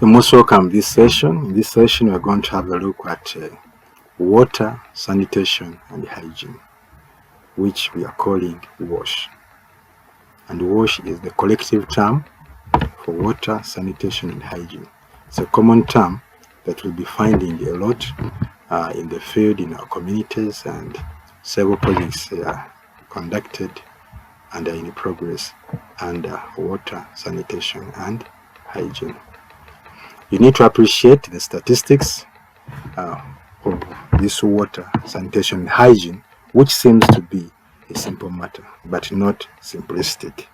You're most welcome this session. In this session, we're going to have a look at water, sanitation, and hygiene, which we are calling WASH. And WASH is the collective term for water, sanitation, and hygiene. It's a common term that we'll be finding a lot in the field, in our communities, and several projects are conducted and are in progress under water, sanitation, and hygiene. You need to appreciate the statistics of this water, sanitation, and hygiene, which seems to be a simple matter, but not simplistic.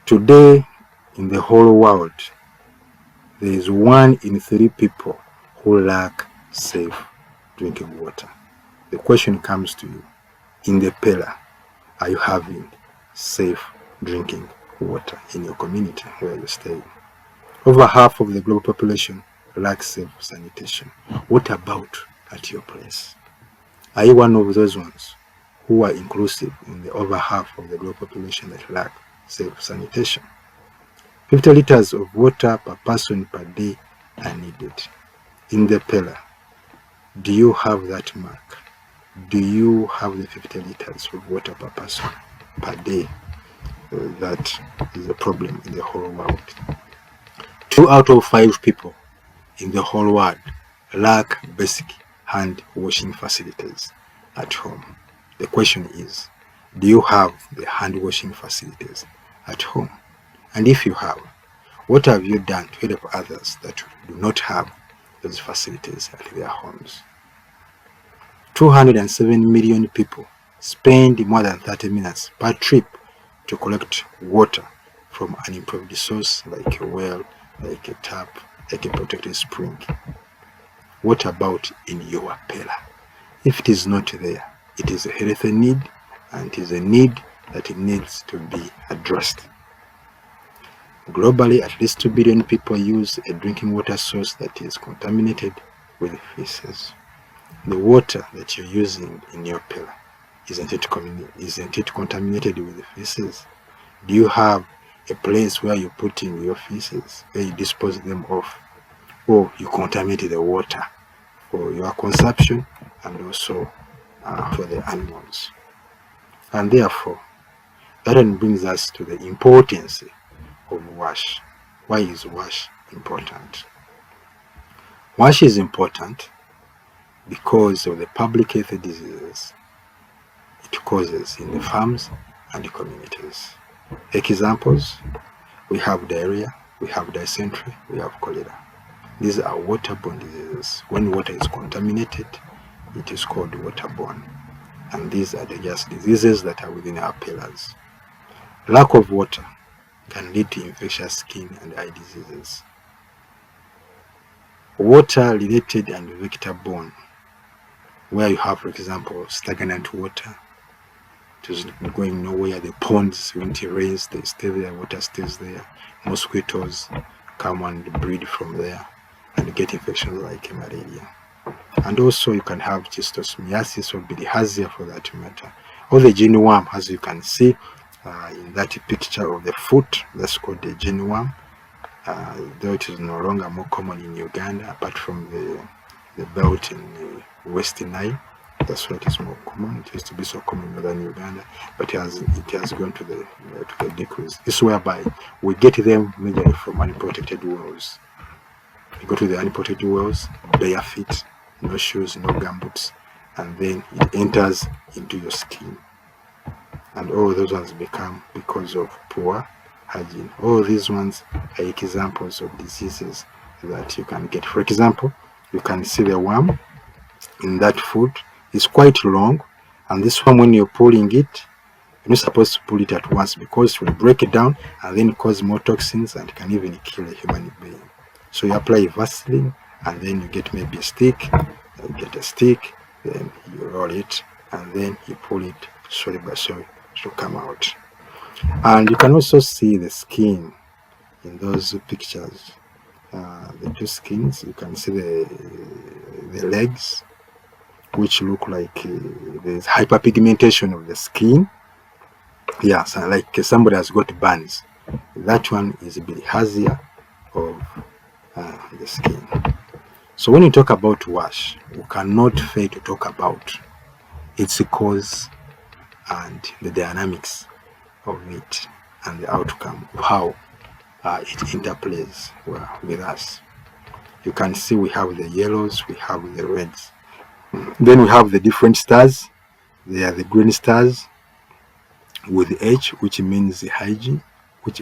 Today, in the whole world, there is 1 in 3 people who lack safe drinking water. The question comes to you, in the pillar, are you having safe drinking water in your community where you stay? Over half of the global population lacks safe sanitation. What about at your place? Are you one of those ones who are inclusive in the over half of the global population that lack safe sanitation? 50 liters of water per person per day are needed. In the pillar, do you have that mark? Do you have the 50 liters of water per person per day? That is a problem in the whole world. 2 out of 5 people in the whole world lack basic hand washing facilities at home. The question is, do you have the hand washing facilities at home? And if you have, what have you done to help others that do not have those facilities at their homes? 207 million people spend more than 30 minutes per trip to collect water from an improved source like a well, like a tap, like a protected spring. What about in your pillar? If it is not there, it is a healthy need, and it is a need that it needs to be addressed. Globally, at least 2 billion people use a drinking water source that is contaminated with feces. The water that you're using in your pillar, isn't it contaminated with feces? Do you have a place where you put in your feces, where you dispose them off, or you contaminate the water for your consumption and also for the animals? And therefore, that then brings us to the importance of WASH. Why is WASH important? WASH is important because of the public health diseases it causes in the farms and the communities. Examples, we have diarrhea, we have dysentery, we have cholera. These are waterborne diseases. When water is contaminated, it is called waterborne. And these are the just diseases that are within our pillars. Lack of water can lead to infectious skin and eye diseases. Water-related and vector-borne, where you have, for example, stagnant water, it is going nowhere. The ponds, when it rains, they stay there, water stays there. Mosquitoes come and breed from there and get infections like malaria. And also you can have schistosomiasis or bilharzia for that matter. Or the gene worm, as you can see in that picture of the foot, that's called the gene worm. Though it is no longer more common in Uganda, apart from the belt in the West Nile. That's why it is more common. It used to be so common in northern Uganda, but it has gone to the decrease. This is whereby we get them majorly from unprotected wells. You go to the unprotected wells, bare feet, no shoes, no gumboots, and then it enters into your skin. And all those ones become because of poor hygiene. All these ones are examples of diseases that you can get. For example, you can see the worm in that foot. It's quite long, and this one, when you're pulling it, you're not supposed to pull it at once because it will break it down and then cause more toxins and can even kill a human being. So you apply Vaseline, and then you get maybe a stick, you get a stick, then you roll it, and then you pull it slowly by slowly to come out. And you can also see the skin in those pictures. The 2 skins, you can see the legs, which look like there's hyperpigmentation of the skin. Yeah, so like somebody has got burns. That one is bilharzia of the skin. So when you talk about wash, you cannot fail to talk about its cause and the dynamics of it and the outcome of how it interplays with us. You can see we have the yellows, we have the reds. Then we have the different stars. They are the green stars with the H, which means the hygiene, which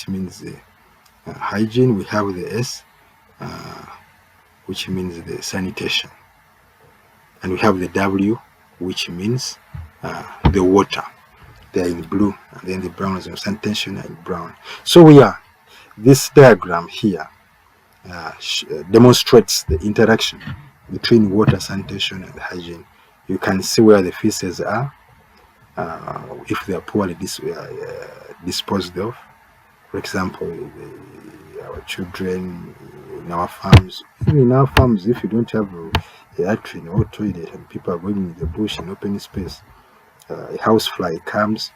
means the hygiene. We have the S, which means the sanitation, and we have the W, which means the water. They are in blue, and then the brown is in sanitation and brown. So this diagram here demonstrates the interaction between water, sanitation, and hygiene. You can see where the feces are, if they are poorly disposed of. For example, our children in our farms. Even in our farms, if you don't have a latrine or toilet and people are going in the bush in open space, a housefly comes,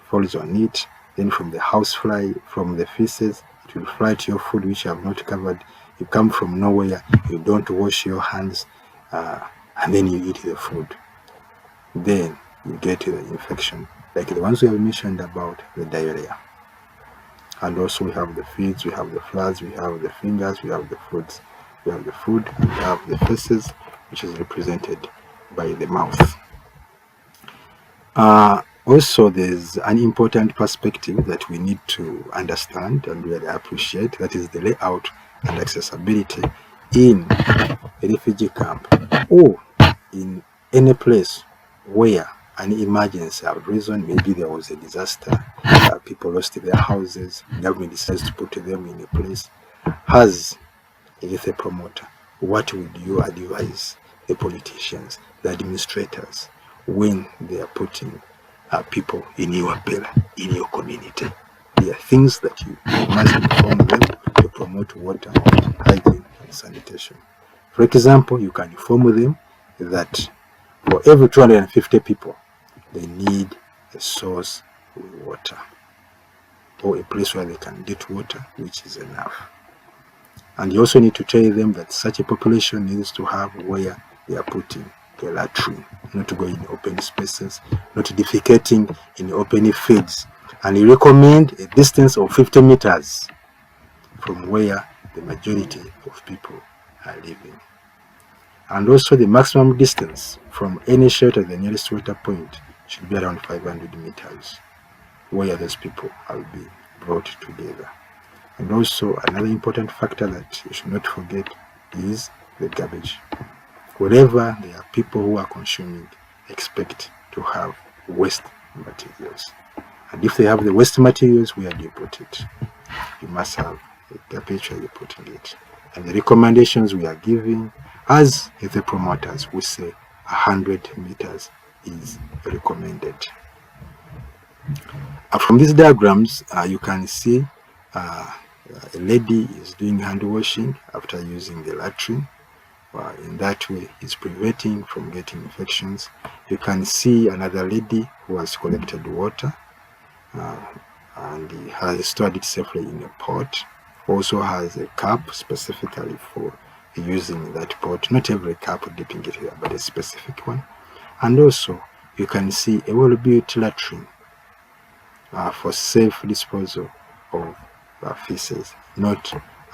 falls on it. Then from the housefly, from the feces, it will fly to your food which you have not covered. You come from nowhere, you don't wash your hands, and then you eat the food. Then you get the infection, like the ones we have mentioned about the diarrhea. And also we have the feet, we have the flowers, we have the fingers, we have the fruits, we have the food, and we have the faces, which is represented by the mouth. Also, there's an important perspective that we need to understand and really appreciate. That is the layout and accessibility in a refugee camp or in any place where an emergency has arisen. Maybe there was a disaster, people lost their houses, government decides to put them in a place. As a youth promoter, what would you advise the politicians, the administrators, when they are putting people in your pillar, in your community? There are things that you must inform them to promote water, hygiene, and sanitation. For example, you can inform them that for every 250 people, they need a source of water or a place where they can get water, which is enough. And you also need to tell them that such a population needs to have where they are putting a latrine, not to go in open spaces, not defecating in open fields. And you recommend a distance of 50 meters from where the majority of people are living. And also the maximum distance from any shelter to the nearest water point should be around 500 meters, where those people will be brought together. And also another important factor that you should not forget is the garbage. Wherever there are people who are consuming, expect to have waste materials. And if they have the waste materials, where do you put it? You must have a garbage where you're putting it. And the recommendations we are giving as the promoters, we say 100 meters is recommended. From these diagrams, you can see a lady is doing hand washing after using the latrine. In that way, it's preventing from getting infections. You can see another lady who has collected water and has stored it safely in a pot. Also has a cup specifically for using that pot. Not every cup dipping it here, but a specific one. And also, you can see a well-built latrine for safe disposal of feces, not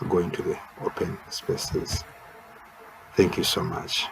going to the open spaces. Thank you so much.